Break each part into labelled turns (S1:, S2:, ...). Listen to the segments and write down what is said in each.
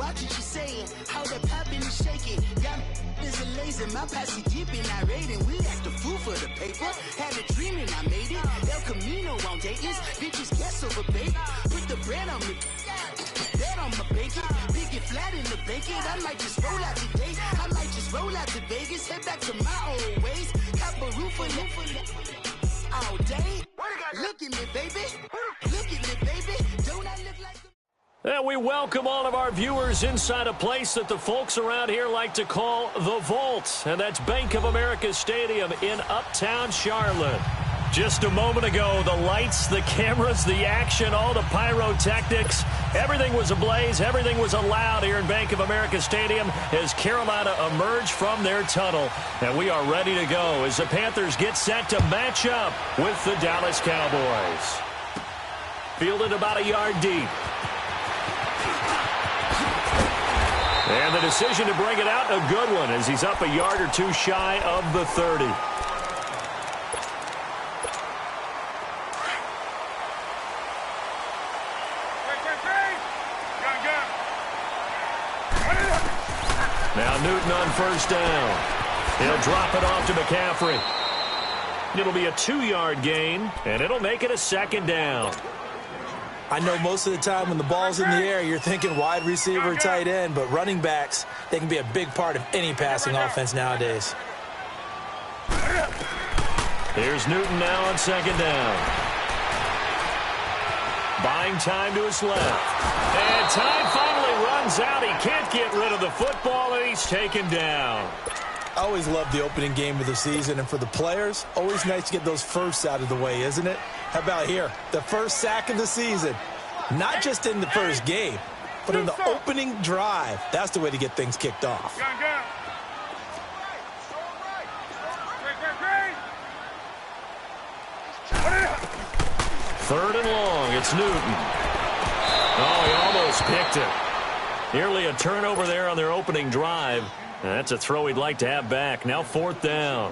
S1: watch what you saying. How the poppin' and shaking. Y'all is a lazy. My posse deep and I raiding. We act a fool for the paper. Had a dream and I made it. El Camino on Dayton's. Bitches guess over bait. Put the bread on me. Bet on my bacon. Big it flat in the bacon. I might just roll out today. I might just roll out to Vegas. Head back to my old ways. Cop a roof all day. Look at me, baby. Look at me, baby. Don't I look like a...
S2: And we welcome all of our viewers inside a place that the folks around here like to call the Vault. And that's Bank of America Stadium in Uptown Charlotte. Just a moment ago, the lights, the cameras, the action, all the pyrotechnics, everything was ablaze, everything was allowed here in Bank of America Stadium as Carolina emerged from their tunnel. And we are ready to go as the Panthers get set to match up with the Dallas Cowboys. Fielded about a yard deep. And the decision to bring it out, a good one, as he's up a yard or two shy of the 30. Now Newton on first down. He'll drop it off to McCaffrey. It'll be a 2-yard gain, and it'll make it a second down.
S3: I know most of the time when the ball's in the air, you're thinking wide receiver, tight end, but running backs, they can be a big part of any passing offense nowadays.
S2: Here's Newton now on second down. Buying time to his left. And time finally runs out. He can't get rid of the football, and he's taken down.
S3: I always love the opening game of the season, and for the players, always nice to get those firsts out of the way, isn't it? How about here? The first sack of the season. Not just in the first game, but in the opening drive. That's the way to get things kicked off.
S2: Third and long, it's Newton. Oh, he almost picked it. Nearly a turnover there on their opening drive. That's a throw he'd like to have back. Now fourth down.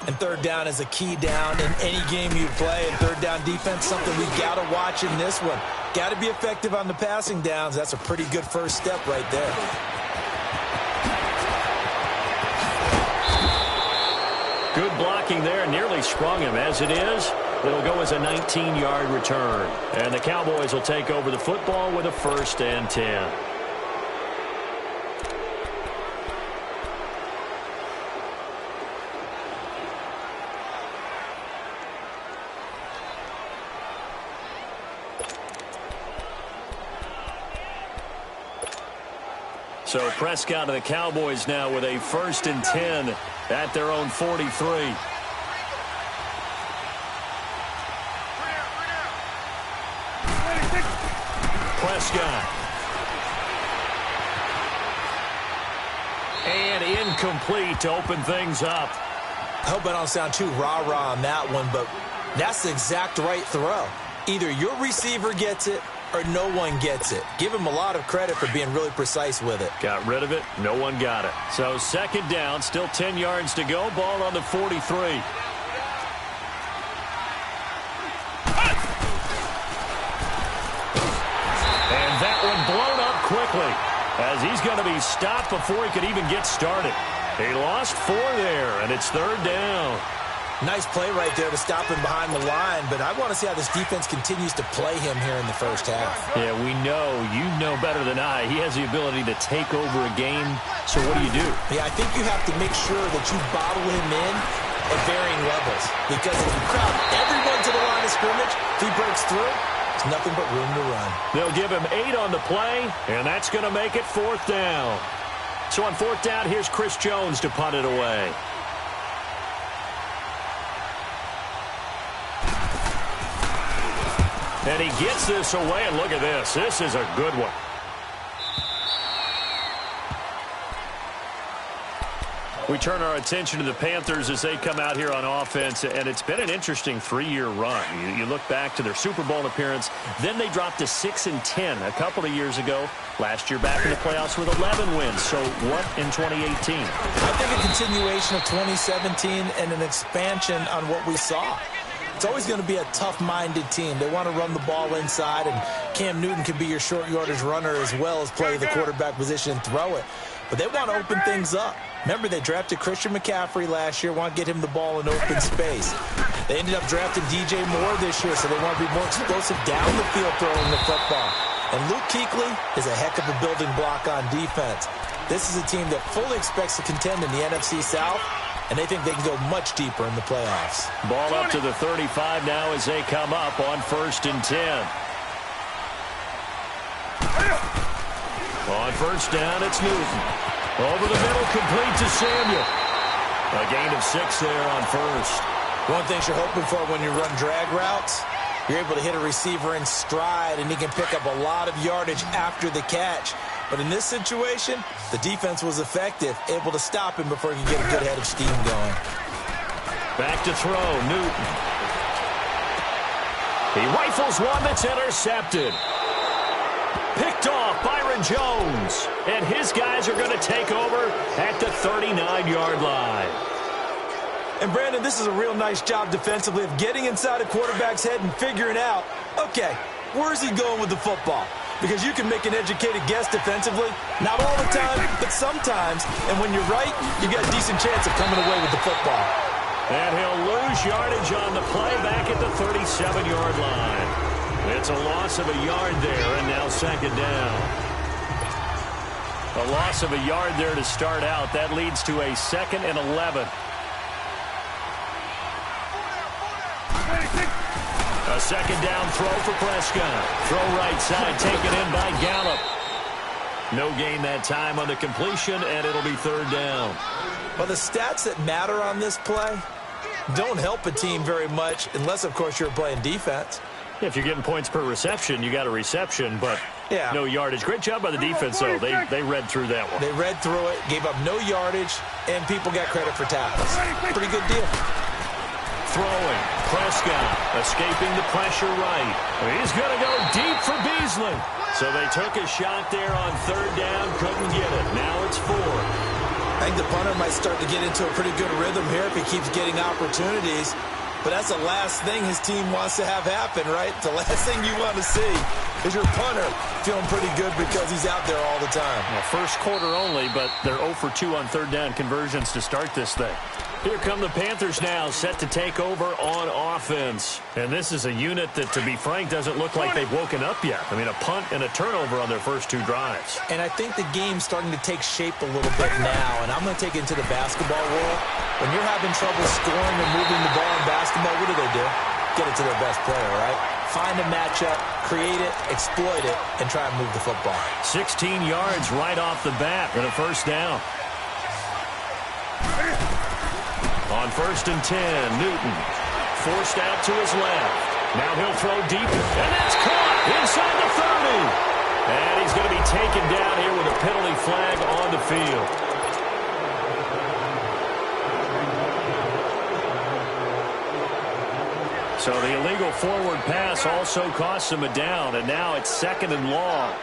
S3: And third down is a key down in any game you play. And third down defense, something we've got to watch in this one. Got to be effective on the passing downs. That's a pretty good first step right there.
S2: Good blocking there. Nearly sprung him. As it is, it'll go as a 19-yard return. And the Cowboys will take over the football with a 1st and 10. So Prescott and the Cowboys now with a 1st and 10 at their own 43. Prescott. And incomplete to open things up.
S3: I hope I don't sound too rah-rah on that one, but that's the exact right throw. Either your receiver gets it or no one gets it. Give him a lot of credit for being really precise with it.
S2: Got rid of it. No one got it. So second down, still 10 yards to go. Ball on the 43. And that one blown up quickly as he's going to be stopped before he could even get started. He lost 4 there, and it's third down.
S3: Nice play right there to stop him behind the line, but I want to see how this defense continues to play him here in the first half.
S2: Yeah, we know. You know better than I. He has the ability to take over a game, so what do you do?
S3: Yeah, I think you have to make sure that you bottle him in at varying levels, because if you crowd everyone to the line of scrimmage, if he breaks through, there's nothing but room to run.
S2: They'll give him 8 on the play, and that's going to make it fourth down. So on fourth down, here's Chris Jones to punt it away. And he gets this away, and look at this. This is a good one. We turn our attention to the Panthers as they come out here on offense, and it's been an interesting 3-year run. You look back to their Super Bowl appearance, then they dropped to 6-10 a couple of years ago. Last year back in the playoffs with 11 wins. So what in 2018?
S3: I think a continuation of 2017 and an expansion on what we saw. it's always going to be a tough-minded team. They want to run the ball inside, and Cam Newton can be your short yardage runner as well as play the quarterback position and throw it. But they want to open things up. Remember, they drafted Christian McCaffrey last year, want to get him the ball in open space. They ended up drafting DJ Moore this year, so they want to be more explosive down the field throwing the football. And Luke Kuechly is a heck of a building block on defense. This is a team that fully expects to contend in the NFC South, and they think they can go much deeper in the playoffs.
S2: Ball up to the 35 now as they come up on 1st and 10. On 1st down, it's Newton. Over the middle, complete to Samuel. A gain of 6 there on 1st.
S3: One thing you're hoping for when you run drag routes, you're able to hit a receiver in stride, and he can pick up a lot of yardage after the catch. But in this situation, the defense was effective, able to stop him before he could get a good head of steam going.
S2: Back to throw, Newton. He rifles one that's intercepted. Picked off, Byron Jones. And his guys are going to take over at the 39-yard line.
S3: And, Brandon, this is a real nice job defensively of getting inside a quarterback's head and figuring out, okay, where's he going with the football? Because you can make an educated guess defensively. Not all the time, but sometimes. And when you're right, you got a decent chance of coming away with the football.
S2: And he'll lose yardage on the play back at the 37-yard line. It's a loss of a yard there, and now 2nd down. A loss of a yard there to start out. That leads to a 2nd and 11. A 2nd down throw for Prescott. Throw right side, taken in by Gallup. No gain that time on the completion, and it'll be 3rd down.
S3: Well, the stats that matter on this play don't help a team very much unless, of course, you're playing defense.
S2: If you're getting points per reception, you got a reception, but no yardage. Great job by the defense, though. They read through that one.
S3: They read through it, gave up no yardage, and people got credit for tackles. Pretty good deal.
S2: Throwing. Prescott escaping the pressure right. He's going to go deep for Beasley. So they took a shot there on 3rd down, couldn't get it. Now it's 4.
S3: I think the punter might start to get into a pretty good rhythm here if he keeps getting opportunities. But that's the last thing his team wants to have happen, right? The last thing you want to see is your punter feeling pretty good because he's out there all the time.
S2: Well, first quarter only, but they're 0 for 2 on 3rd down conversions to start this thing. Here come the Panthers now, set to take over on offense. And this is a unit that, to be frank, doesn't look like they've woken up yet. I mean, a punt and a turnover on their first 2 drives.
S3: And I think the game's starting to take shape a little bit now. And I'm going to take it into the basketball world. When you're having trouble scoring or moving the ball in basketball, what do? Get it to their best player, right? Find a matchup, create it, exploit it, and try and move the football.
S2: 16 yards right off the bat and a 1st down. On 1st and 10, Newton forced out to his left. Now he'll throw deep, and that's caught inside the 30. And he's going to be taken down here with a penalty flag on the field. So the illegal forward pass also costs him a down, and now it's 2nd and long.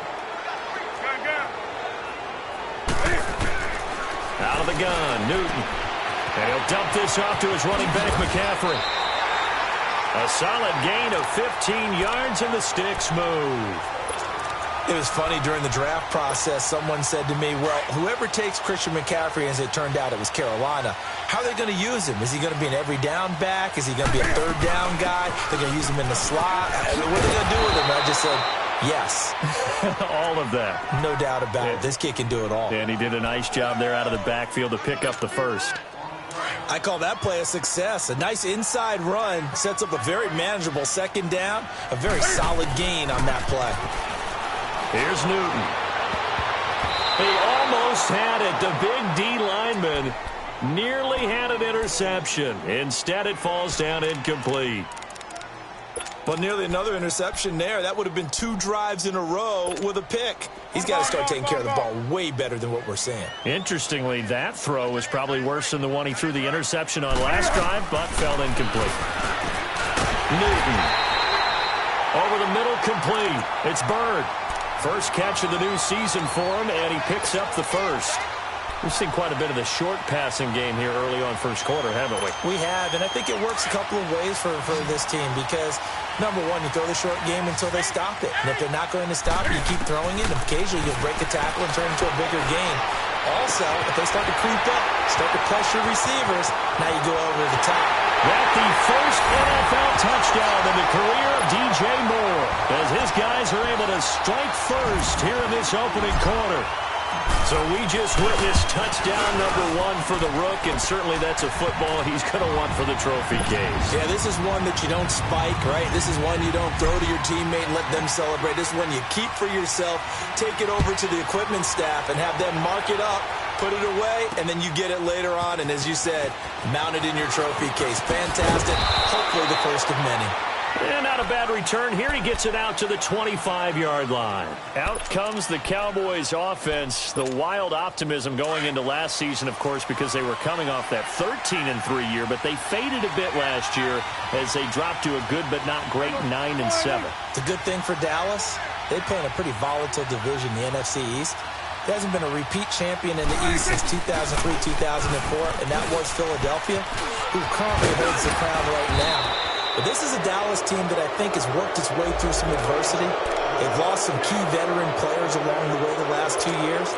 S2: Out of the gun, Newton. And he'll dump this off to his running back, McCaffrey. A solid gain of 15 yards, and the sticks move.
S3: It was funny during the draft process. Someone said to me, well, whoever takes Christian McCaffrey, as it turned out it was Carolina, how are they going to use him? Is he going to be an every down back? Is he going to be a 3rd down guy? They're going to use him in the slot? What are they going to do with him? And I just said, yes.
S2: All of that.
S3: No doubt about it. This kid can do it all.
S2: And he did a nice job there out of the backfield to pick up the 1st.
S3: I call that play a success. A nice inside run sets up a very manageable 2nd down. A very solid gain on that play.
S2: Here's Newton. He almost had it. The big D lineman nearly had an interception. Instead, it falls down incomplete.
S3: But nearly another interception there. That would have been 2 drives in a row with a pick. He's got to start taking care of the ball way better than what we're seeing.
S2: Interestingly, that throw was probably worse than the one he threw the interception on last drive, but fell incomplete. Newton. Over the middle, complete. It's Bird. First catch of the new season for him, and he picks up the 1st. We've seen quite a bit of the short passing game here early on first quarter, haven't we?
S3: We have, and I think it works a couple of ways for this team because, number one, you throw the short game until they stop it. And if they're not going to stop it, you keep throwing it, and occasionally you'll break a tackle and turn it into a bigger game. Also, if they start to creep up, start to pressure receivers, now you go over the top.
S2: That's the first NFL touchdown in the career of DJ Moore as his guys are able to strike first here in this opening quarter. So we just witnessed touchdown number 1 for the Rook, and certainly that's a football he's going to want for the trophy case.
S3: Yeah, this is one that you don't spike, right? This is one you don't throw to your teammate and let them celebrate. This is one you keep for yourself, take it over to the equipment staff, and have them mark it up, put it away, and then you get it later on, and as you said, mount it in your trophy case. Fantastic. Hopefully the first of many.
S2: And not a bad return here. He gets it out to the 25-yard line. Out comes the Cowboys offense. The wild optimism going into last season, of course, because they were coming off that 13-3 year, but they faded a bit last year as they dropped to a good but not great 9-7.
S3: The good thing for Dallas, they play in a pretty volatile division, the NFC East. There hasn't been a repeat champion in the East since 2003-2004, and that was Philadelphia, who currently holds the crown right now. But this is a Dallas team that I think has worked its way through some adversity. They've lost some key veteran players along the way the last 2 years.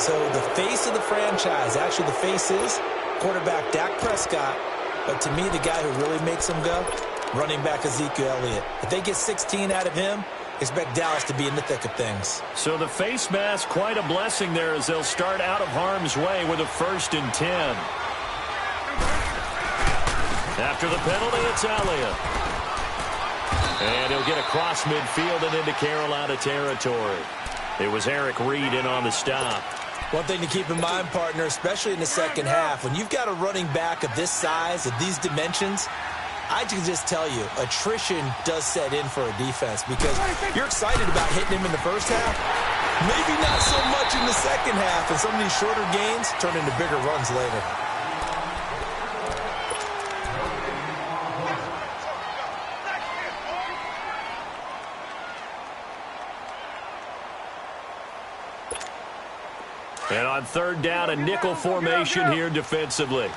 S3: So the face of the franchise, actually the face is quarterback Dak Prescott. But to me, the guy who really makes them go, running back Ezekiel Elliott. If they get 16 out of him, expect Dallas to be in the thick of things.
S2: So the face mask, quite a blessing there as they'll start out of harm's way with a 1st and 10. After the penalty, it's Elliott. And he'll get across midfield and into Carolina territory. It was Eric Reed in on the stop.
S3: One thing to keep in mind, partner, especially in the second half, when you've got a running back of this size, of these dimensions, I can just tell you, attrition does set in for a defense because you're excited about hitting him in the first half. Maybe not so much in the second half, and some of these shorter gains turn into bigger runs later.
S2: And on 3rd down, a nickel formation here defensively.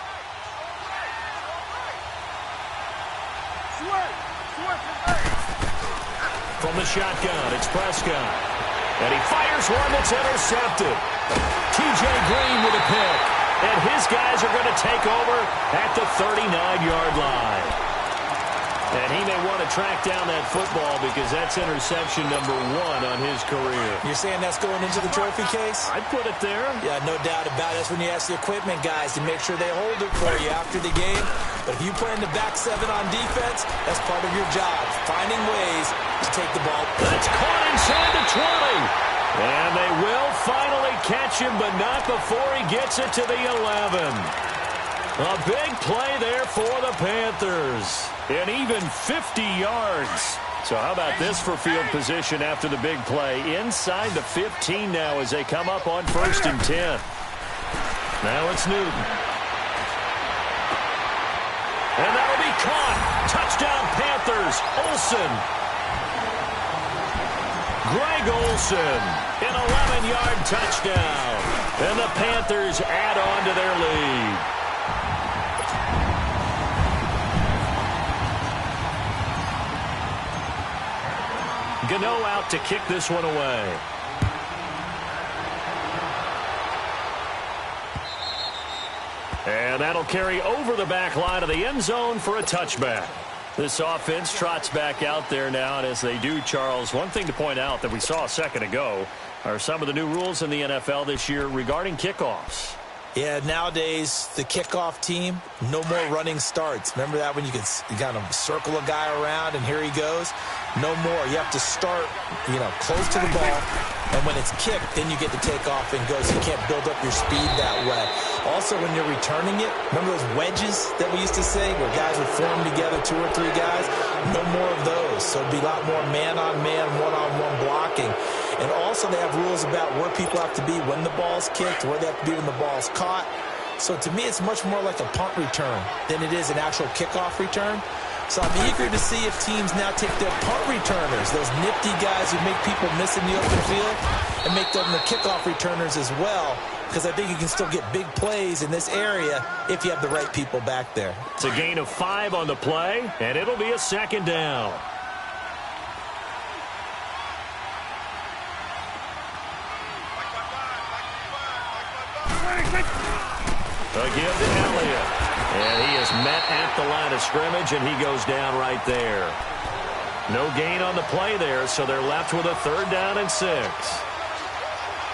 S2: From the shotgun, it's Prescott. And he fires one that's intercepted. TJ Green with a pick. And his guys are going to take over at the 39-yard line. And he may want to track down that football because that's interception number 1 on his career.
S3: You're saying that's going into the trophy case?
S2: I'd put it there.
S3: Yeah, no doubt about it. That's when you ask the equipment guys to make sure they hold it for you after the game. But if you play in the back 7 on defense, that's part of your job, finding ways to take the ball.
S2: That's caught inside the 20. And they will finally catch him, but not before he gets it to the 11. A big play there for the Panthers. And even 50 yards. So how about this for field position after the big play? Inside the 15 now as they come up on 1st and 10. Now it's Newton. And that'll be caught. Touchdown Panthers. Olsen. Greg Olsen. An 11-yard touchdown. And the Panthers add on to their lead. Gano out to kick this one away. And that'll carry over the back line of the end zone for a touchback. This offense trots back out there now, and as they do, Charles, one thing to point out that we saw a second ago are some of the new rules in the NFL this year regarding kickoffs.
S3: Yeah, nowadays, the kickoff team, no more running starts. Remember that when you kind of circle a guy around and here he goes? No more. You have to start, close to the ball. And when it's kicked, then you get to take off and go. So you can't build up your speed that way. Also, when you're returning it, remember those wedges that we used to say where guys would form together, 2 or 3 guys? No more of those. So it'd be a lot more man-on-man, one-on-one blocking. And also they have rules about where people have to be when the ball's kicked, where they have to be when the ball's caught. So to me, it's much more like a punt return than it is an actual kickoff return. So I'm eager to see if teams now take their punt returners, those nifty guys who make people miss in the open field, and make them the kickoff returners as well. because I think you can still get big plays in this area if you have the right people back there.
S2: It's a gain of 5 on the play, and it'll be a second down. Again to Elliott. And he is met at the line of scrimmage, and he goes down right there. No gain on the play there, so they're left with a 3rd down and 6.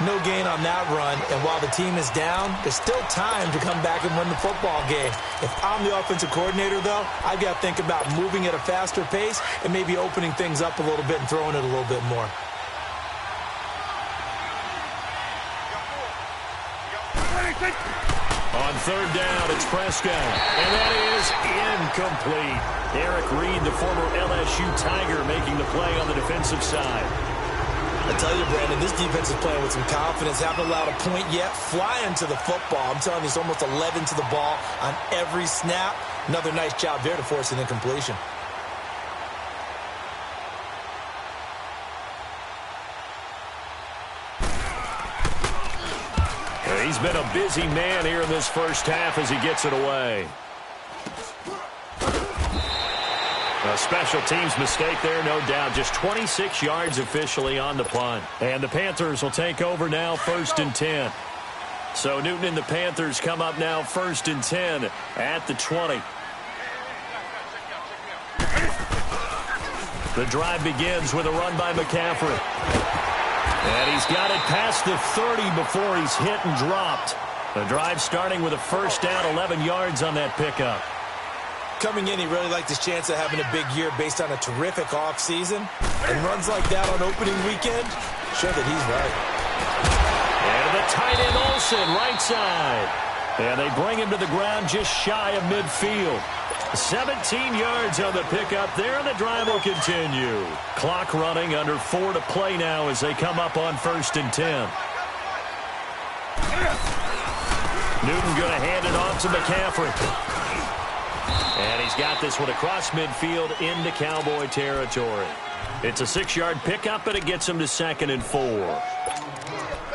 S3: No gain on that run, and while the team is down, there's still time to come back and win the football game. If I'm the offensive coordinator, though, I've got to think about moving at a faster pace and maybe opening things up a little bit and throwing it a little bit more.
S2: On 3rd down, it's Prescott, and that is incomplete. Eric Reed, the former LSU Tiger, making the play on the defensive side.
S3: I tell you, Brandon, this defense is playing with some confidence. Haven't allowed a point yet. Flying to the football. I'm telling you, it's almost 11 to the ball on every snap. Another nice job there to force an incompletion.
S2: He's been a busy man here in this first half as he gets it away. A special teams mistake there, no doubt. Just 26 yards officially on the punt. And the Panthers will take over now, 1st and 10. So Newton and the Panthers come up now, 1st and 10 at the 20. The drive begins with a run by McCaffrey. And he's got it past the 30 before he's hit and dropped. The drive starting with a 1st down, 11 yards on that pickup.
S3: Coming in, he really liked his chance of having a big year based on a terrific offseason. And runs like that on opening weekend show that he's right.
S2: And the tight end Olsen, right side. And they bring him to the ground just shy of midfield. 17 yards on the pickup there, and the drive will continue. Clock running, under 4 to play now as they come up on 1st and 10. Newton going to hand it off to McCaffrey. And he's got this one across midfield into Cowboy territory. It's a 6-yard pickup, and it gets him to 2nd and 4.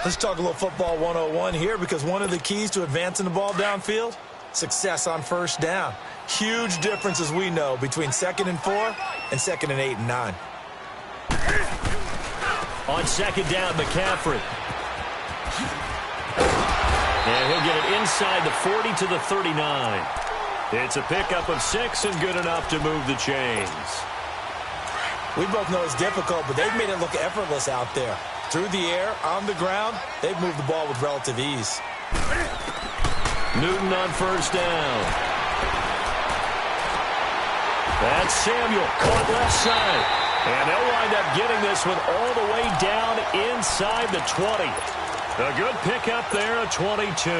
S3: Let's talk a little football 101 here, because one of the keys to advancing the ball downfield, success on 1st down. Huge difference, as we know, between 2nd and 4 and 2nd and 8 and 9.
S2: On 2nd down, McCaffrey. And he'll get it inside the 40 to the 39. It's a pickup of 6 and good enough to move the chains.
S3: We both know it's difficult, but they've made it look effortless out there. Through the air, on the ground, they've moved the ball with relative ease.
S2: Newton on 1st down. That's Samuel, caught left side. And they'll wind up getting this one all the way down inside the 20. A good pickup there, a 22.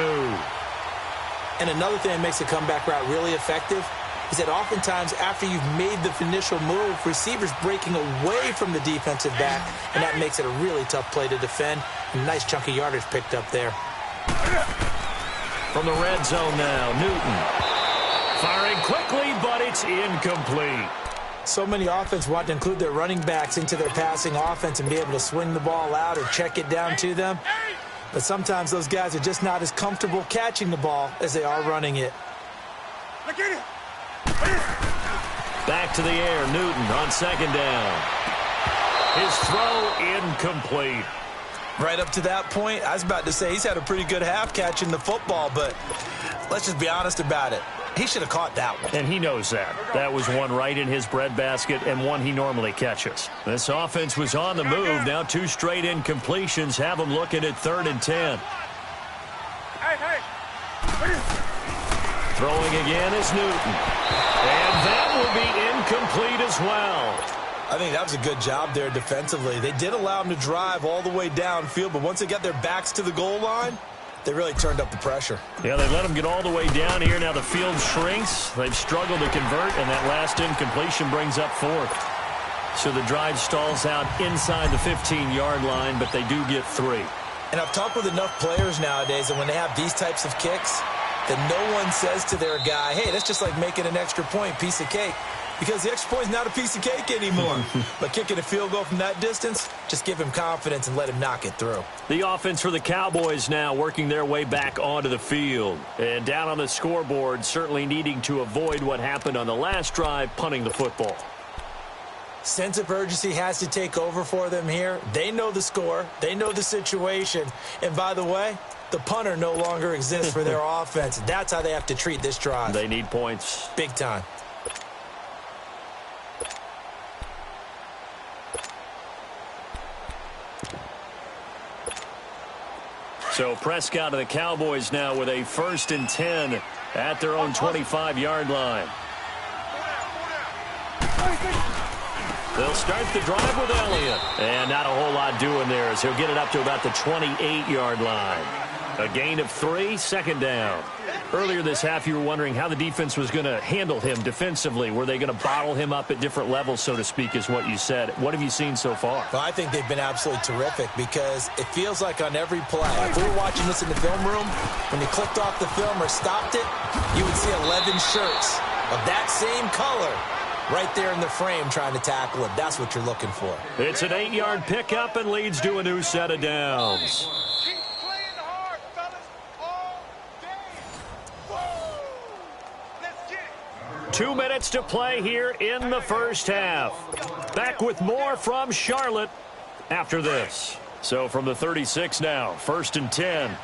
S3: And another thing that makes the comeback route really effective is that oftentimes after you've made the initial move, receivers breaking away from the defensive back, and that makes it a really tough play to defend. A nice chunk of yardage picked up there.
S2: From the red zone now, Newton. Firing quickly, but it's incomplete.
S3: So many offense want to include their running backs into their passing offense and be able to swing the ball out or check it down to them. But sometimes those guys are just not as comfortable catching the ball as they are running it.
S2: Back to the air, Newton on 2nd down. His throw incomplete.
S3: Right up to that point, I was about to say he's had a pretty good half catching the football, but let's just be honest about it. He should have caught that one.
S2: And he knows that. That was one right in his breadbasket and one he normally catches. This offense was on the move. Now 2 straight incompletions have them looking at 3rd and 10. Throwing again is Newton. And that will be incomplete as well.
S3: I think that was a good job there defensively. They did allow him to drive all the way downfield, but once they got their backs to the goal line, they really turned up the pressure.
S2: Yeah, they let them get all the way down here. Now the field shrinks. They've struggled to convert, and that last incompletion brings up 4th. So the drive stalls out inside the 15-yard line, but they do get 3.
S3: And I've talked with enough players nowadays that when they have these types of kicks, that no one says to their guy, hey, that's just like making an extra point, piece of cake. because the extra point is not a piece of cake anymore. But kicking a field goal from that distance, just give him confidence and let him knock it through.
S2: The offense for the Cowboys now working their way back onto the field. And down on the scoreboard, certainly needing to avoid what happened on the last drive, punting the football.
S3: Sense of urgency has to take over for them here. They know the score. They know the situation. And by the way, the punter no longer exists for their offense. That's how they have to treat this drive.
S2: They need points.
S3: Big time.
S2: So Prescott and the Cowboys now with a 1st and 10 at their own 25-yard line. They'll start the drive with Elliott. And not a whole lot doing there as he'll get it up to about the 28-yard line. A gain of 3, 2nd down. Earlier this half, you were wondering how the defense was going to handle him defensively. Were they going to bottle him up at different levels, so to speak, is what you said. What have you seen so far?
S3: Well, I think they've been absolutely terrific because it feels like on every play, if we were watching this in the film room, when you clicked off the film or stopped it, you would see 11 shirts of that same color right there in the frame trying to tackle him. That's what you're looking for. It's
S2: an 8-yard pickup and leads to a new set of downs. 2 minutes to play here in the first half. Back with more from Charlotte after this. So from the 36 now, 1st and 10.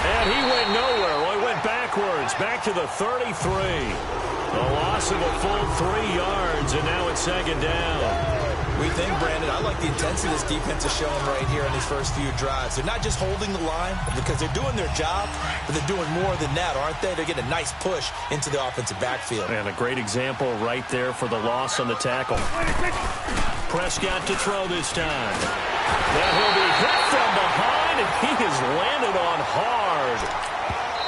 S2: And he went nowhere. Well, he went backwards, back to the 33. A loss of a full 3 yards, and now it's 2nd down.
S3: We think, Brandon, I like the intensity this defense is showing right here on these first few drives. They're not just holding the line because they're doing their job, but they're doing more than that, aren't they? They're getting a nice push into the offensive backfield.
S2: And a great example right there for the loss on the tackle. Prescott to throw this time. Now he'll be hit from behind, and he has landed on hard.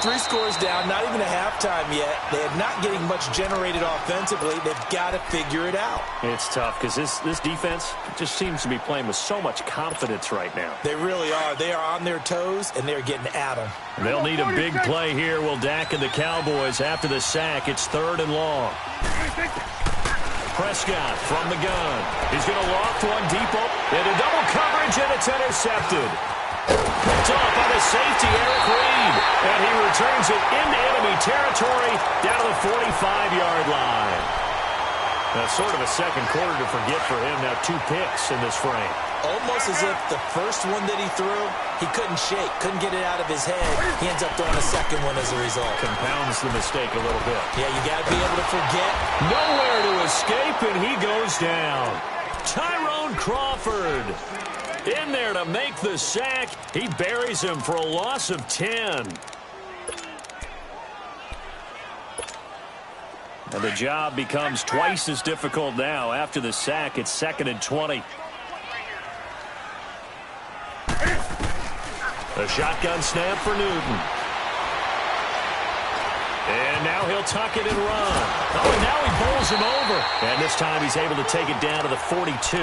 S3: 3 scores down, not even a halftime yet. They are not getting much generated offensively. They've got to figure it out.
S2: It's tough because this defense just seems to be playing with so much confidence right now.
S3: They really are. They are on their toes, and they're getting at them.
S2: They'll need a big play here. Will Dak and the Cowboys after the sack. It's 3rd and long. Prescott from the gun. He's going to loft one deep into double coverage, and it's intercepted. Picked off by the safety, Eric Reed. And he returns it into enemy territory down to the 45-yard line. That's sort of a second quarter to forget for him. Now 2 picks in this frame.
S3: Almost as if the first one that he threw, he couldn't shake, couldn't get it out of his head. He ends up throwing a second one as a result.
S2: Compounds the mistake a little bit.
S3: Yeah, you got to be able to forget.
S2: Nowhere to escape, and he goes down. Tyrone Crawford in there to make the sack. He buries him for a loss of 10. And the job becomes twice as difficult now. After the sack, it's 2nd and 20. A shotgun snap for Newton. And now he'll tuck it and run. Oh, and now he bowls him over. And this time he's able to take it down to the 42.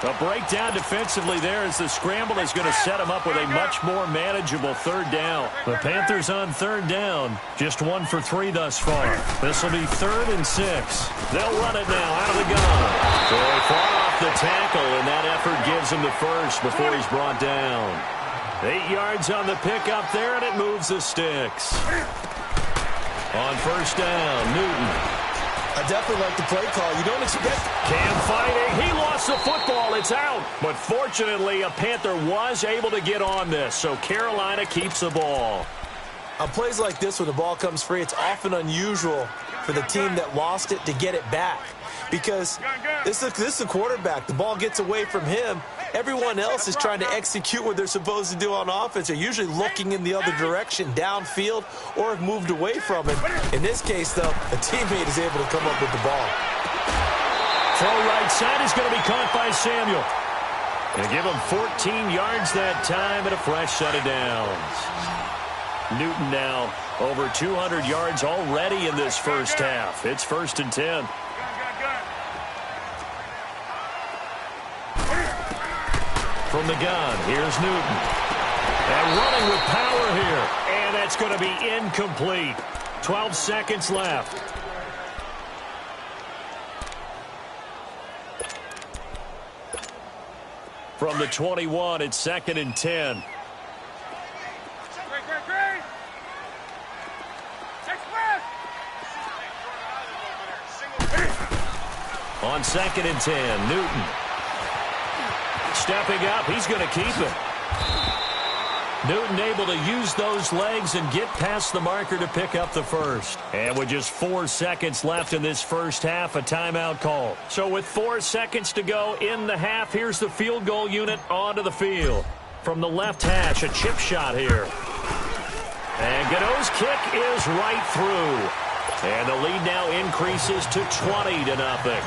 S2: A breakdown defensively there as the scramble is going to set him up with a much more manageable 3rd down. The Panthers on 3rd down. Just 1 for 3 thus far. This will be 3rd and 6. They'll run it now out of the gun. So he fought off the tackle, and that effort gives him the first before he's brought down. 8 yards on the pickup there, and it moves the sticks. On 1st down, Newton.
S3: I definitely like the play call. You don't expect...
S2: Cam fighting. He lost the football. It's out. But fortunately, a Panther was able to get on this, so Carolina keeps the ball.
S3: On plays like this, when the ball comes free, it's often unusual for the team that lost it to get it back. Because this is the quarterback. The ball gets away from him. Everyone else is trying to execute what they're supposed to do on offense. They're usually looking in the other direction, downfield, or have moved away from him. In this case, though, a teammate is able to come up with the ball.
S2: Throw right side is going to be caught by Samuel. And give him 14 yards that time and a fresh set of downs. Newton now over 200 yards already in this first half. It's 1st and 10. From the gun, here's Newton. And running with power here. And that's going to be incomplete. 12 seconds left. From the 21, it's 2nd and 10. On 2nd and 10, Newton. Stepping up, he's going to keep it. Newton able to use those legs and get past the marker to pick up the first. And with just 4 seconds left in this first half, a timeout call. So with 4 seconds to go in the half, here's the field goal unit onto the field. From the left hash, a chip shot here. And Godot's kick is right through. And the lead now increases to 20-0.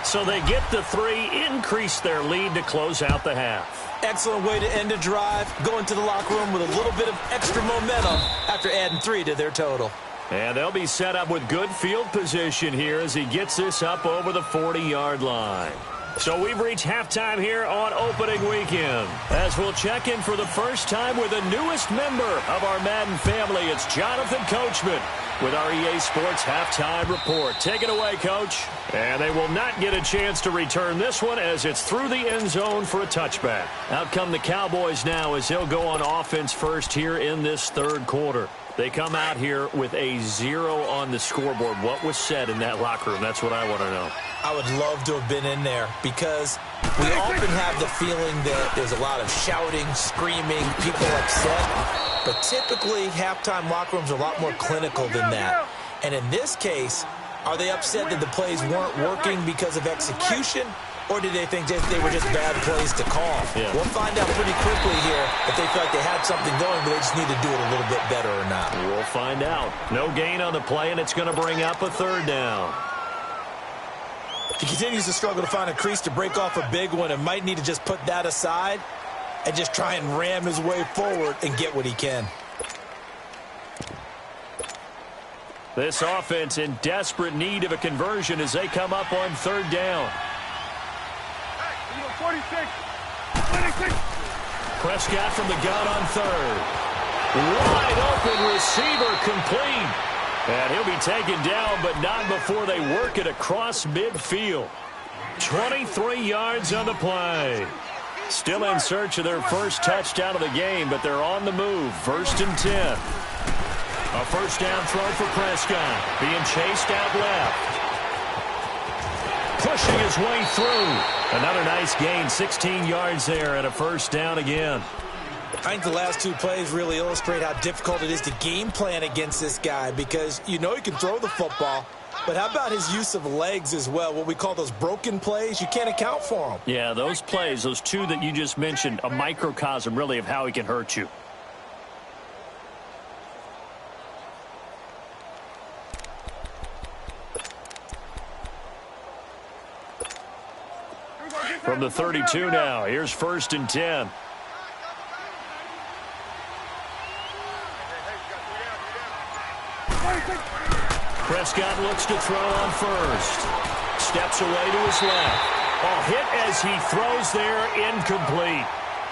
S2: So they get the 3, increase their lead to close out the half.
S3: Excellent way to end a drive, going to the locker room with a little bit of extra momentum after adding 3 to their total.
S2: And they'll be set up with good field position here as he gets this up over the 40-yard line. So we've reached halftime here on opening weekend. As we'll check in for the first time with the newest member of our Madden family, it's Jonathan Coachman with our EA Sports Halftime Report. Take it away, Coach. And they will not get a chance to return this one as it's through the end zone for a touchback. Out come the Cowboys now as they'll go on offense first here in this third quarter. They come out here with a 0 on the scoreboard. What was said in that locker room? That's what I want to know.
S3: I would love to have been in there because we often have the feeling that there's a lot of shouting, screaming, people upset. But typically, halftime locker rooms are a lot more clinical than that. And in this case, are they upset that the plays weren't working because of execution? Or do they think they were just bad plays to call?
S2: Yeah.
S3: We'll find out pretty quickly here if they feel like they had something going, but they just need to do it a little bit better or not.
S2: We'll find out. No gain on the play, and it's going to bring up a 3rd down.
S3: He continues to struggle to find a crease to break off a big one and might need to just put that aside and just try and ram his way forward and get what he can.
S2: This offense in desperate need of a conversion as they come up on 3rd down.
S4: 46.
S2: Prescott from the gun on 3rd. Wide open receiver complete. And he'll be taken down, but not before they work it across midfield. 23 yards on the play. Still in search of their first touchdown of the game, but they're on the move. 1st and 10. A first down throw for Prescott. Being chased out left. Pushing his way through. Another nice gain, 16 yards there, and a first down again.
S3: I think the last 2 plays really illustrate how difficult it is to game plan against this guy because you know he can throw the football, but how about his use of legs as well, what we call those broken plays? You can't account for them.
S2: Yeah, those plays, those 2 that you just mentioned, a microcosm really of how he can hurt you. From the 32 now, here's 1st and 10. Prescott looks to throw on 1st. Steps away to his left. A hit as he throws there, incomplete.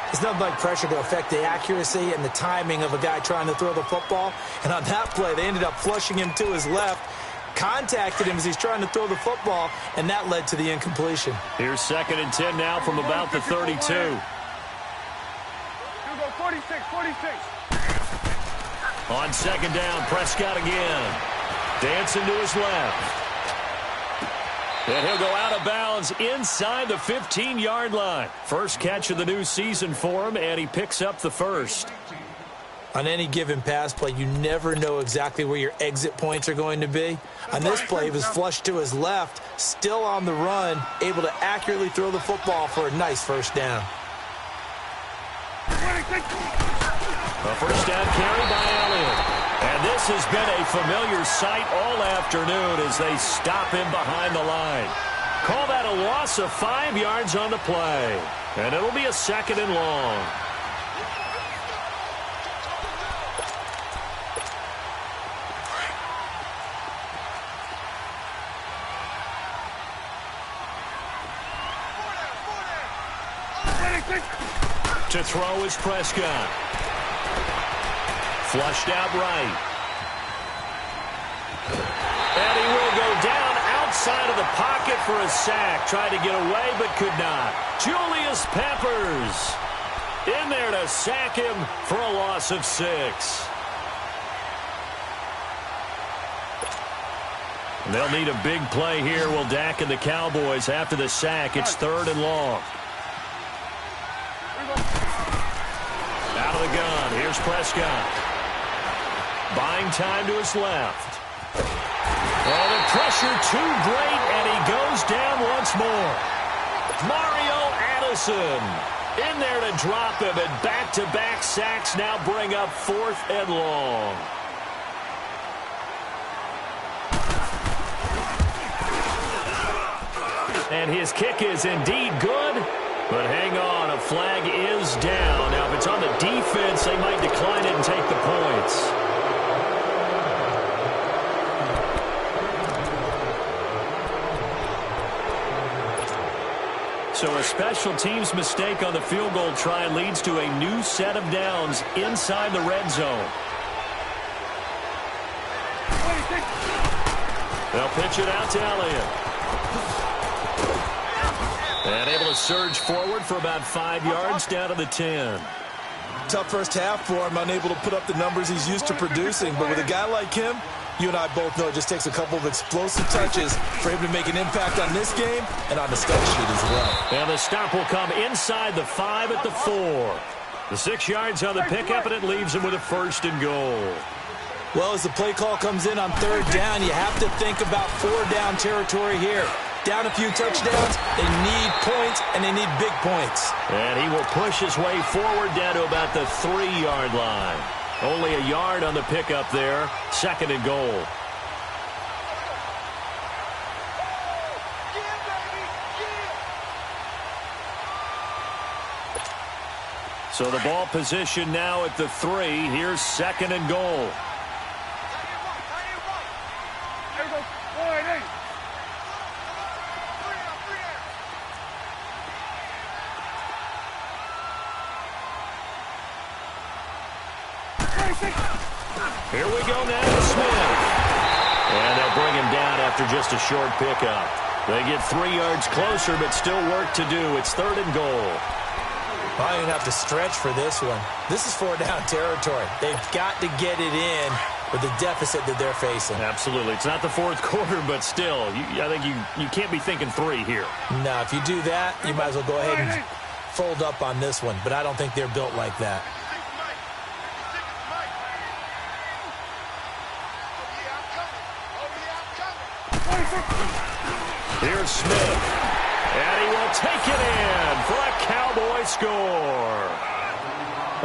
S3: It's nothing like pressure to affect the accuracy and the timing of a guy trying to throw the football. And on that play, they ended up flushing him to his left. Contacted him as he's trying to throw the football, and that led to the incompletion.
S2: Here's 2nd and 10 now from about the 32.
S4: 46.
S2: On 2nd down, Prescott again. Dancing to his left. And he'll go out of bounds inside the 15-yard line. First catch of the new season for him, and he picks up the first.
S3: On any given pass play, you never know exactly where your exit points are going to be. On this play, he was flushed to his left, still on the run, able to accurately throw the football for a nice first down.
S2: A first down carry by Elliott. And this has been a familiar sight all afternoon as they stop him behind the line. Call that a loss of 5 yards on the play. And it'll be a 2nd and long. To throw is Prescott. Flushed out right. And he will go down outside of the pocket for a sack. Tried to get away, but could not. Julius Peppers in there to sack him for a loss of 6. They'll need a big play here. Will Dak and the Cowboys after the sack. It's 3rd and long. Out of the gun. Here's Prescott. Buying time to his left. Oh, the pressure too great, and he goes down once more. Mario Addison in there to drop him, and back-to-back sacks now bring up 4th and long. And his kick is indeed good, but hang on, a flag is down. Now, if it's on the defense, they might decline it and take the points. So a special teams mistake on the field goal try leads to a new set of downs inside the red zone. They'll pitch it out to Elliott. And able to surge forward for about 5 yards down to the 10.
S3: Tough first half for him, unable to put up the numbers he's used to producing. But with a guy like him, you and I both know it just takes a couple of explosive touches for him to make an impact on this game and on the stat sheet as well.
S2: And the stop will come inside the 5 at the 4. The 6 yards on the pickup, and it leaves him with a 1st and goal.
S3: Well, as the play call comes in on 3rd down, you have to think about 4-down territory here. Down a few touchdowns, they need points, and they need big points.
S2: And he will push his way forward down to about the 3-yard line. Only a yard on the pickup there. 2nd and goal. So the ball position now at the 3. Here's 2nd and goal. Here we go now to Smith. And they'll bring him down after just a short pickup. They get 3 yards closer, but still work to do. It's 3rd and goal.
S3: I didn't have to stretch for this one. This is 4-down territory. They've got to get it in with the deficit that they're facing.
S2: Absolutely. It's not the 4th quarter, but still, I think you can't be thinking 3 here.
S3: No, if you do that, you might as well go ahead and fold up on this one. But I don't think they're built like that.
S2: Here's Smith, and he will take it in for a Cowboy score.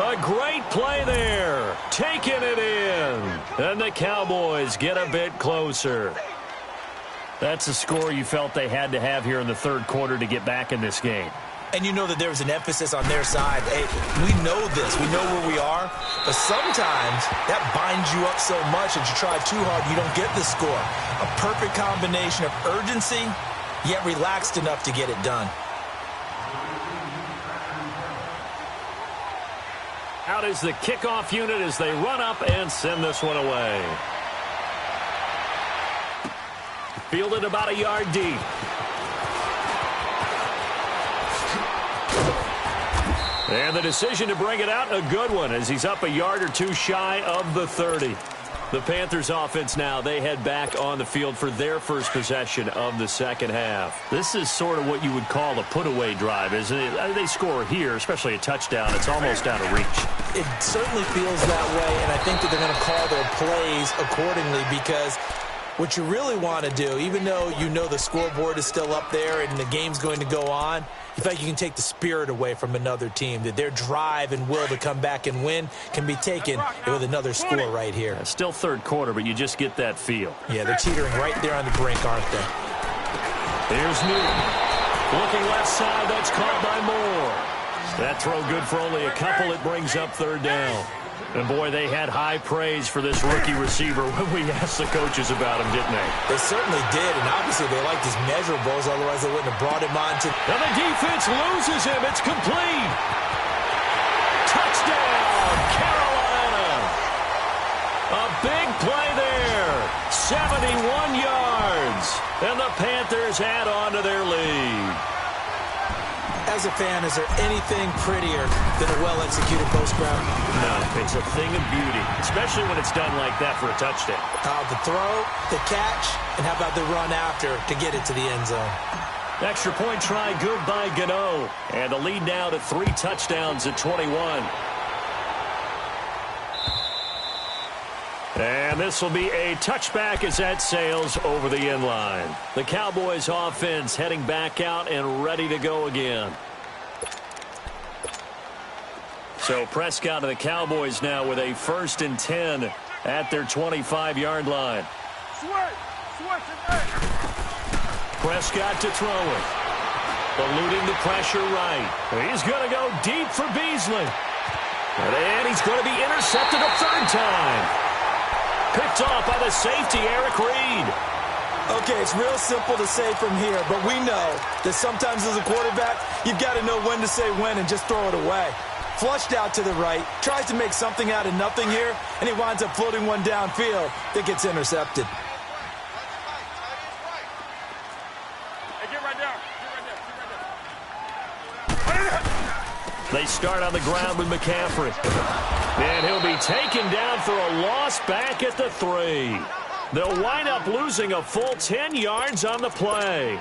S2: A great play there, taking it in, and the Cowboys get a bit closer. That's a score you felt they had to have here in the 3rd quarter to get back in this game.
S3: And you know that there was an emphasis on their side. Hey, we know this. We know where we are. But sometimes that binds you up so much that you try too hard, you don't get the score. A perfect combination of urgency, yet relaxed enough to get it done.
S2: Out is the kickoff unit as they run up and send this one away. Fielded about a yard deep. And the decision to bring it out, a good one, as he's up a yard or two shy of the 30. The Panthers offense now, they head back on the field for their first possession of the 2nd half. This is sort of what you would call a put-away drive, isn't it? They score here, especially a touchdown. It's almost out of reach.
S3: It certainly feels that way, and I think that they're going to call their plays accordingly because what you really want to do, even though you know the scoreboard is still up there and the game's going to go on, you feel like you can take the spirit away from another team, that their drive and will to come back and win can be taken with another score right here.
S2: Yeah, still 3rd quarter, but you just get that feel.
S3: Yeah, they're teetering right there on the brink, aren't they?
S2: Here's Newton. Looking left side, that's caught by Moore. That throw good for only a couple. It brings up 3rd down. And, boy, they had high praise for this rookie receiver when we asked the coaches about him, didn't they?
S3: They certainly did, and obviously they liked his measurables, otherwise they wouldn't have brought him on to...
S2: And the defense loses him. It's complete. Touchdown, Carolina. 71 yards. And the Panthers add on to their lead.
S3: As a fan, is there anything prettier than a well-executed post-route?
S2: No, it's a thing of beauty, especially when it's done like that for a touchdown.
S3: The throw, the catch, and how about the run after to get it to the end zone?
S2: Extra point try good by Gano. And the lead now to 3 touchdowns at 21. And this will be a touchback as that sails over the end line. The Cowboys offense heading back out and ready to go again. So Prescott and the Cowboys now with a 1st and 10 at their 25-yard line. Prescott to throw it. Eluding the pressure right. He's going to go deep for Beasley. And he's going to be intercepted a 3rd time. Picked off by the safety, Eric Reed.
S3: Okay, it's real simple to say from here, but we know that sometimes as a quarterback, you've got to know when to say when and just throw it away. Flushed out to the right, tries to make something out of nothing here, and he winds up floating one downfield that gets intercepted.
S2: They start on the ground with McCaffrey. And he'll be taken down for a loss back at the 3. They'll wind up losing a full 10 yards on the play.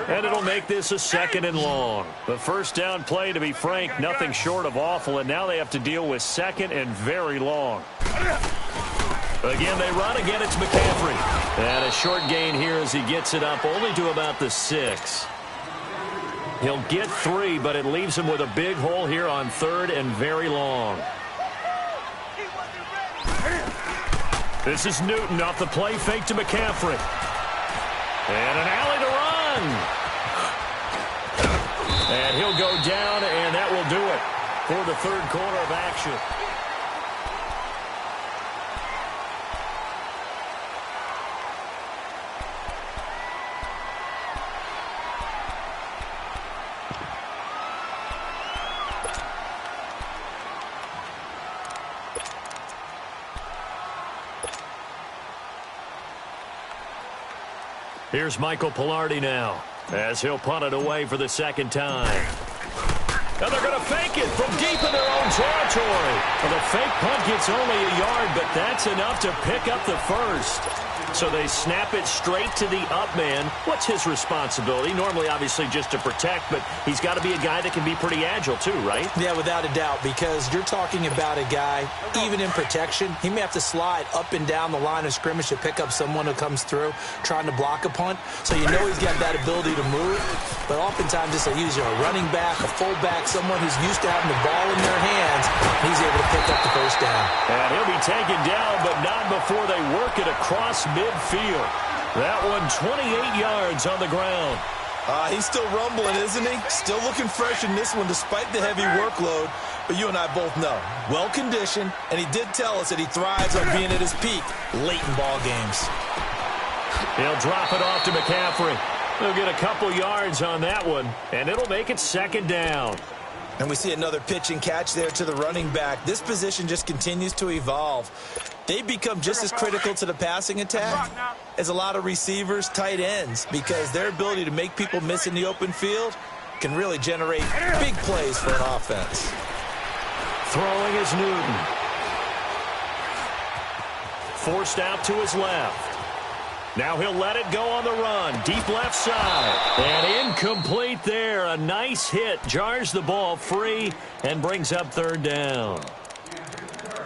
S2: And it'll make this a 2nd and long. The first down play, to be frank, nothing short of awful. And now they have to deal with 2nd and very long. Again, they run. Again, it's McCaffrey. And a short gain here as he gets it up only to about the 6. He'll get 3, but it leaves him with a big hole here on 3rd and very long. This is Newton off the play fake to McCaffrey. And an alley to run. And he'll go down, and that will do it for the 3rd quarter of action. Here's Michael Pilardi now as he'll punt it away for the 2nd time. And they're going to fake it from deep in their own territory. Well, the fake punt gets only a yard, but that's enough to pick up the 1st. So they snap it straight to the up man. What's his responsibility? Normally, obviously, just to protect, but he's got to be a guy that can be pretty agile too, right? Yeah, without a doubt, because you're talking about a guy, even in protection, he may have to slide up and down the line of scrimmage to pick up someone who comes through trying to block a punt. So you know he's got that ability to move, but oftentimes just a running back, a fullback, someone who's used to having the ball in their hands, he's able to pick up the 1st down. And he'll be taken down, but not before they work it across midfield. That one 28 yards on the ground. He's still rumbling, isn't he? Still looking fresh in this one despite the heavy workload. But you and I both know, well-conditioned, and he did tell us that he thrives on being at his peak late in ball games. He'll drop it off to McCaffrey. He'll get a couple yards on that one, and it'll make it 2nd down. And we see another pitch and catch there to the running back. This position just continues to evolve. They become just as critical to the passing attack as a lot of receivers, tight ends, because their ability to make people miss in the open field can really generate big plays for an offense. Throwing is Newton. Forced out to his left. Now he'll let it go on the run. Deep left side. And incomplete there. A nice hit. Jars the ball free and brings up 3rd down.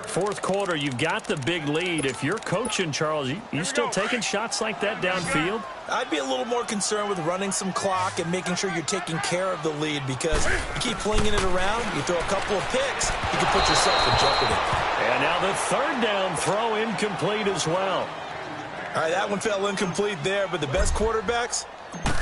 S2: 4th quarter, you've got the big lead. If you're coaching, Charles, you still taking shots like that downfield? I'd be a little more concerned with running some clock and making sure you're taking care of the lead, because you keep flinging it around, you throw a couple of picks, you can put yourself in jeopardy. And now the 3rd down throw incomplete as well. All right, that one fell incomplete there, but the best quarterbacks,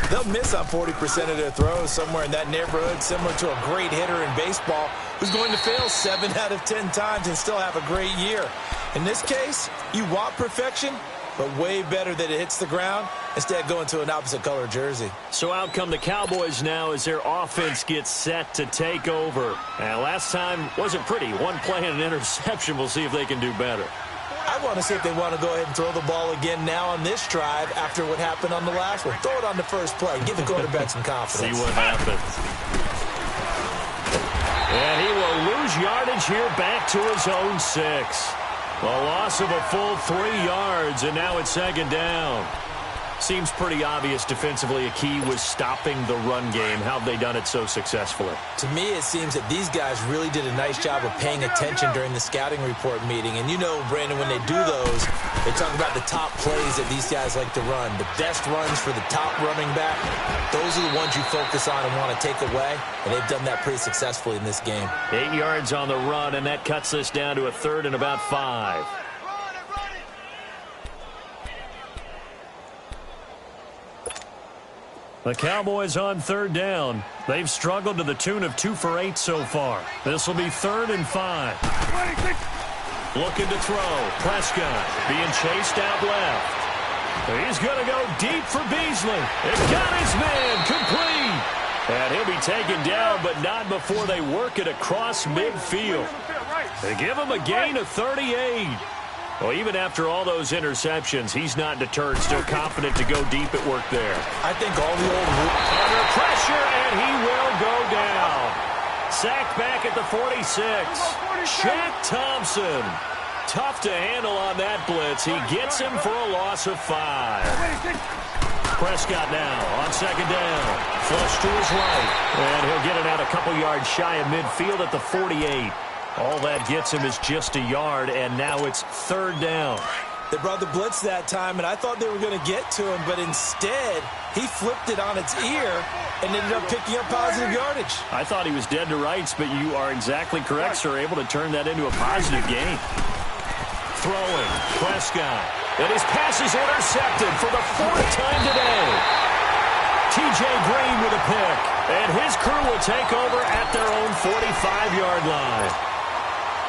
S2: they'll miss on 40% of their throws, somewhere in that neighborhood, similar to a great hitter in baseball who's going to fail 7 out of 10 times and still have a great year. In this case, you want perfection, but way better that it hits the ground instead of going to an opposite color jersey. So out come the Cowboys now as their offense gets set to take over. And last time wasn't pretty. One play and an interception. We'll see if they can do better.
S3: I want to see if they want to go ahead and throw the ball again now on this drive after what happened on the last one. Throw it on the first play. Give the quarterback some confidence.
S2: See what happens. And he will lose yardage here back to his own 6. A loss of a full 3 yards, and now it's second down. Seems pretty obvious defensively a key was stopping the run game. How have they done it so successfully?
S3: To me, it seems that these guys really did a nice job of paying attention during the scouting report meeting. And you know, Brandon, when they do those, they talk about the top plays that these guys like to run. The best runs for the top running back, those are the ones you focus on and want to take away. And they've done that pretty successfully in this game.
S2: 8 yards on the run, and that cuts this down to a 3rd and about 5. The Cowboys on 3rd down. They've struggled to the tune of 2 for 8 so far. This will be 3rd and 5. Looking to throw. Prescott being chased out left. He's going to go deep for Beasley. It got his man complete. And he'll be taken down, but not before they work it across midfield. They give him a gain of 38. Well, even after all those interceptions, he's not deterred, still confident to go deep at work there.
S3: I think all the old...
S2: Under pressure, and he will go down. Sacked back at the 46. Shaq Thompson. Tough to handle on that blitz. He gets him for a loss of 5. Prescott now on second down. Flush to his right. And he'll get it out a couple yards shy of midfield at the 48. All that gets him is just a yard, and now it's 3rd down.
S3: They brought the blitz that time, and I thought they were going to get to him, but instead, he flipped it on its ear and ended up picking up positive yardage.
S2: I thought he was dead to rights, but you are exactly correct, sir. Able to turn that into a positive gain. Throwing, Prescott. And his pass is intercepted for the 4th time today. T.J. Green with a pick, and his crew will take over at their own 45-yard line.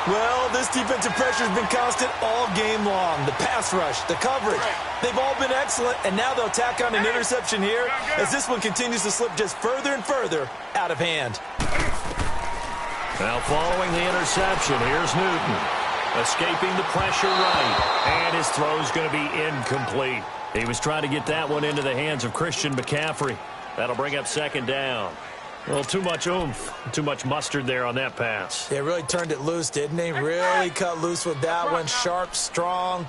S3: Well, this defensive pressure has been constant all game long. The pass rush, the coverage, they've all been excellent, and now they'll tack on an interception here as this one continues to slip just further and further out of hand.
S2: Now following the interception, here's Newton. Escaping the pressure right, and his throw's going to be incomplete. He was trying to get that one into the hands of Christian McCaffrey. That'll bring up second down. Well, too much oomph, too much mustard there on that pass.
S3: They really turned it loose, didn't they? Really cut loose with that one. Sharp, strong.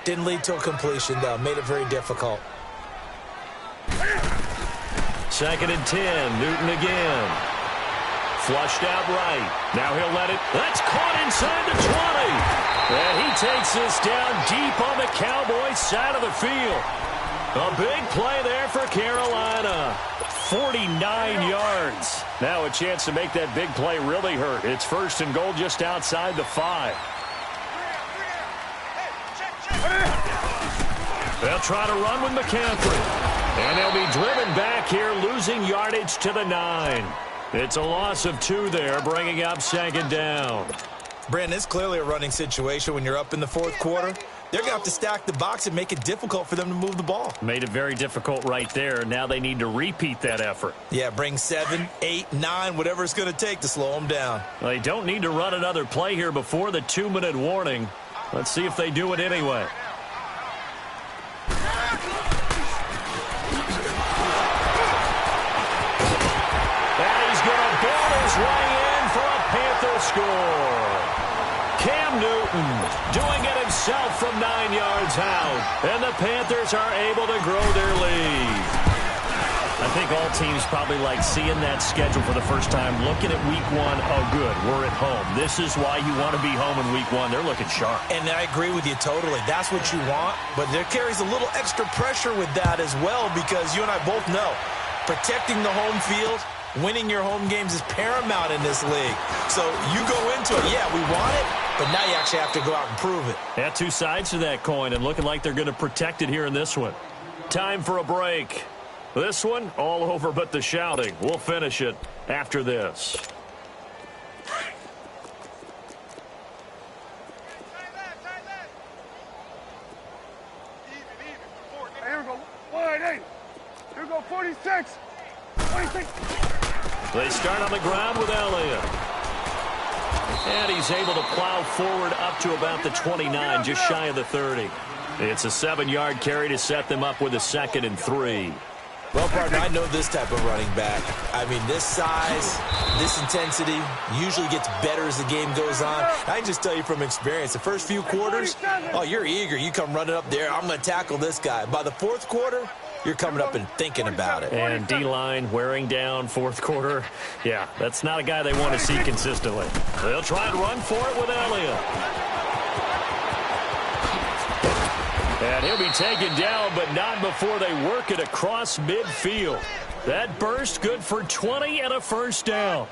S3: Didn't lead to a completion, though. Made it very difficult.
S2: 2nd and 10. Newton again. Flushed out right. Now he'll let it. That's caught inside the 20. And he takes this down deep on the Cowboys side of the field. A big play there for Carolina. 49 yards. Now a chance to make that big play really hurt. It's 1st and goal just outside the 5. They'll try to run with McCaffrey. And they'll be driven back here, losing yardage to the 9. It's a loss of 2 there, bringing up second down.
S3: Brandon, it's clearly a running situation when you're up in the 4th quarter. They're going to have to stack the box and make it difficult for them to move the ball.
S2: Made it very difficult right there. Now they need to repeat that effort.
S3: Yeah, bring 7, 8, 9, whatever it's going to take to slow them down.
S2: Well, they don't need to run another play here before the 2-minute warning. Let's see if they do it anyway. And he's going to ball his way in for a Panther score. Cam Newton doing it himself from 9 yards out. And the Panthers are able to grow their lead. I think all teams probably like seeing that schedule for the first time, looking at week 1. Oh, good, we're at home. This is why you want to be home in week 1. They're looking sharp.
S3: And I agree with you totally. That's what you want. But there carries a little extra pressure with that as well, because you and I both know protecting the home field, winning your home games is paramount in this league. So you go into it, yeah, we want it, but now you actually have to go out and prove it.
S2: Yeah, 2 sides to that coin, and looking like they're going to protect it here in this one. Time for a break. This one, all over but the shouting. We'll finish it after this.
S4: Here we go. 1-8. Here we go. 46. 26.
S2: They start on the ground with Elliott. And he's able to plow forward up to about the 29, just shy of the 30. It's a 7-yard carry to set them up with a 2nd and 3.
S3: Well, partner, I know this type of running back. I mean, this size, this intensity usually gets better as the game goes on. I can just tell you from experience, the first few quarters, oh, you're eager. You come running up there, I'm going to tackle this guy. By the 4th quarter, you're coming up and thinking about it.
S2: And D-line wearing down 4th quarter. Yeah, that's not a guy they want to see consistently. They'll try and run for it with Elliott. And he'll be taken down, but not before they work it across midfield. That burst good for 20 and a first down.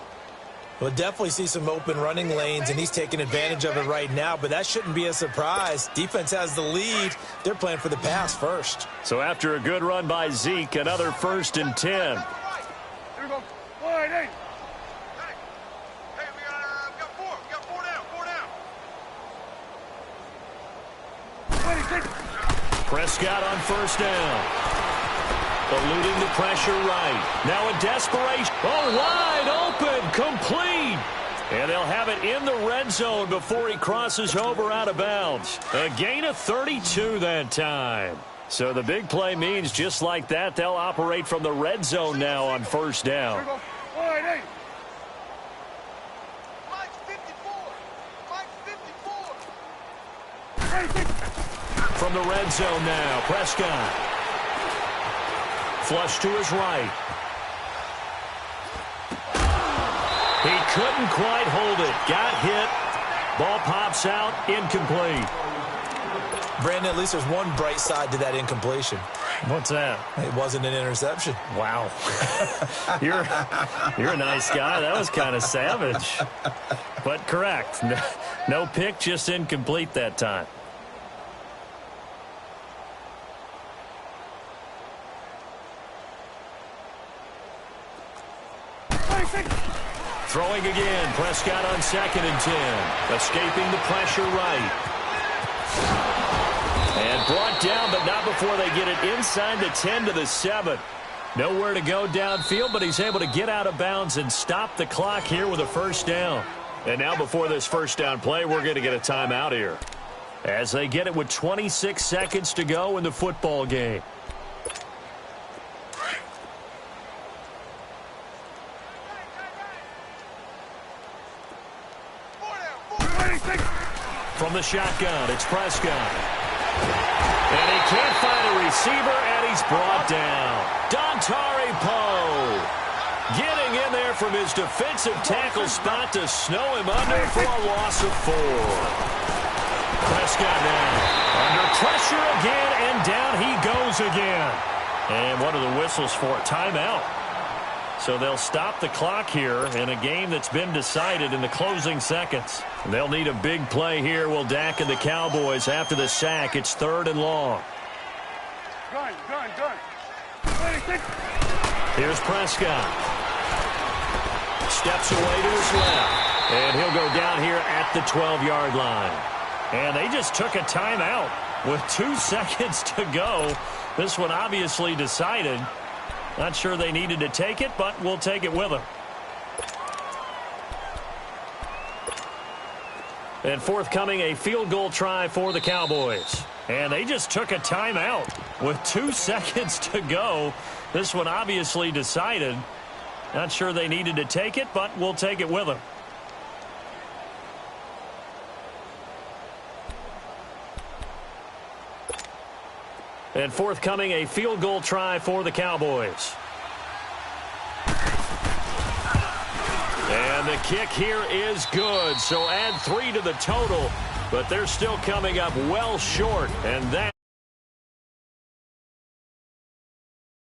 S3: We'll definitely see some open running lanes, and he's taking advantage of it right now, but that shouldn't be a surprise. Defense has the lead. They're playing for the pass first.
S2: So after a good run by Zeke, another 1st and 10.
S4: Here we go. Wide, hey. We got 4. We got 4 down. 4 down.
S2: Prescott on 1st down. Eluding the pressure right. Now a desperation. Oh, wide open. Complete. And they'll have it in the red zone before he crosses over out of bounds. A gain of 32 that time. So the big play means just like that, they'll operate from the red zone now on 1st down.
S4: Here we go. Wide, hey. Mike 54.
S2: From the red zone now, Prescott. Flush to his right. He couldn't quite hold it. Got hit. Ball pops out. Incomplete.
S3: Brandon, at least there's one bright side to that incompletion.
S2: What's that?
S3: It wasn't an interception.
S2: Wow. You're a nice guy. That was kind of savage. But correct. No pick, just incomplete that time. Throwing again. Prescott on 2nd and 10. Escaping the pressure right. And brought down, but not before they get it inside the 10 to the 7. Nowhere to go downfield, but he's able to get out of bounds and stop the clock here with a 1st down. And now before this 1st down play, we're going to get a timeout here, as they get it with 26 seconds to go in the football game. From the shotgun, it's Prescott. And he can't find a receiver, and he's brought down. Dontari Poe getting in there from his defensive tackle spot to snow him under for a loss of 4. Prescott now under pressure again, and down he goes again. And what are the whistles for? Timeout. So they'll stop the clock here in a game that's been decided in the closing seconds. They'll need a big play here, will Dak and the Cowboys after the sack. It's 3rd and long.
S4: Gun.
S2: Here's Prescott. Steps away to his left. And he'll go down here at the 12-yard line. And they just took a timeout with 2 seconds to go. This one obviously decided. Not sure they needed to take it, but we'll take it with them. And forthcoming, a field goal try for the Cowboys. And they just took a timeout with 2 seconds to go. This one obviously decided. Not sure they needed to take it, but we'll take it with them. And forthcoming, a field goal try for the Cowboys. And the kick here is good. So add 3 to the total, but they're still coming up well short. And that